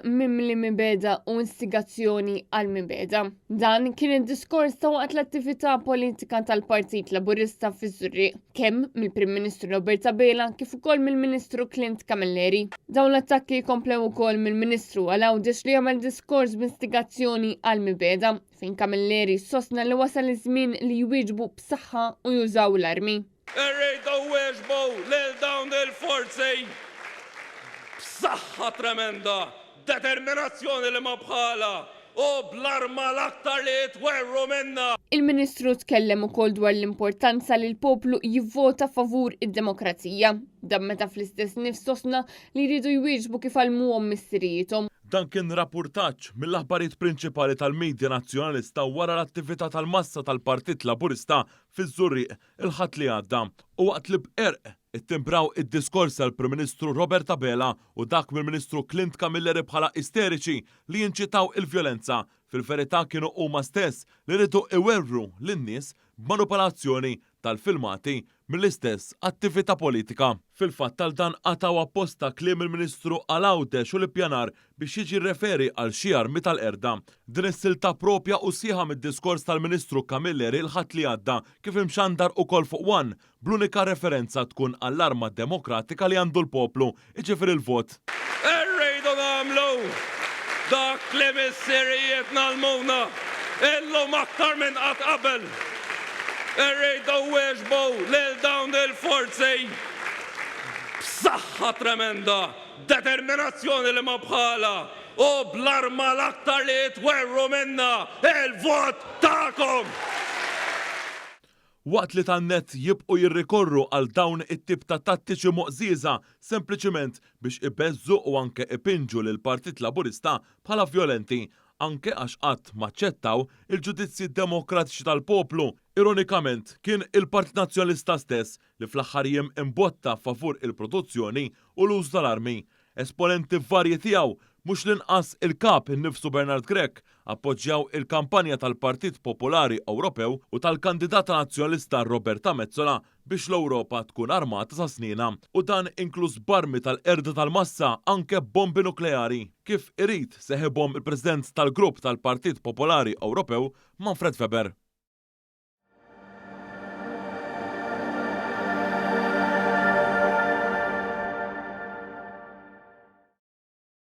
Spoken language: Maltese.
mimli mibeda u instigazzjoni għal mibeda. Dan kien id-diskors ta' waqt l-attività politika tal-Partit Laburista fiż-Żurriq, kemm mill-Prim Ministru Roberta Bela kif ukoll mill-Ministru Clint Camilleri. Dawn l-attakki komplew ukoll mill-Ministru Għal-Għawdex li jagħmel diskors b'instigazzjoni għal mibeda, fejn Camilleri sostna li wasal iż-żmien li jwieġbu b'saħħa u jużaw l-armi. Irridu wieġbu lil dawn il-forzi b'saħħa tremenda, determinazzjoni li ma bħala u bl-arma l-aktar li jitwerru minna. Il-Ministru tkellem ukoll dwar l-importanza li l-poplu jivvota favur id-demokrazija. Dan meta fl-istess nifs sostna li jridu jwieġbu kif għalmuhom missirietom. Dan kien rapportaġġ mill-aħbarijiet prinċipali tal-Midja Nazzjonalista wara l-attività tal-massa tal-Partit Laburista fiż-Żurriq il-ħadd li għadda. U waqt li b'erq ittimbraw id-diskors tal-Prim Ministru Roberta Bela u dak mill-Ministru Clint Camilleri bħala isteriċi li jinċitaw il-vjolenza, fil-verità kienu huma stess li rridu iwerru lin-nies b'manipolazzjoni tal-filmati mill-istess attività politika. Fil-fatt tal-dan qataw apposta kliem il-Ministru Għal-Għawdex u l-ippjanar biex jiġi referi għal xi armi tal-qerda. Din is-silta propja u sieħa mid-diskors tal-Ministru Camilleri l-ħadd li għadda kif imxandar ukoll fuq wan bl-unika referenza tkun għall-arma demokratika li għandu l-poplu, iġifier il-vot. Irridu nagħmlu dak li missirijiet nagħmluna illum aktar minn qatt qabel. Irridu wieġbu lil dawn il-forzi b'saħħa tremenda, determinazzjoni li ma bħala u bl-arma l-aktar li jitwerru minna il-vot tagħkom. Waqt li tan-net jibqu jirrikorru għal dawn it-tip ta' tattiċi moqżiża sempliċement biex ibeżżu u anke ipinġu lil Partit Laburista bħala vjolenti, anke għax qatt maċċettaw il-ġudizzji demokratiċi tal-poplu. Ironikament, kien il-Partit Nazzjonalista stess li fl-aħħar jiem imbotta favur il-produzzjoni u l-użu tal-armi. Esponenti varji tiegħu mhux l-inqas il-kap innifsu Bernard Grech appoġġjaw il-kampanja tal-Partit Popolari Ewropew u tal-kandidata nazzjonalista Roberta Metsola biex l-Ewropa tkun armata sa snina u dan inkluż barmi tal-qerda tal-massa anke bombi nukleari kif irid seħibhom il-President tal-Grupp tal-Partit Popolari Ewropew Manfred Weber.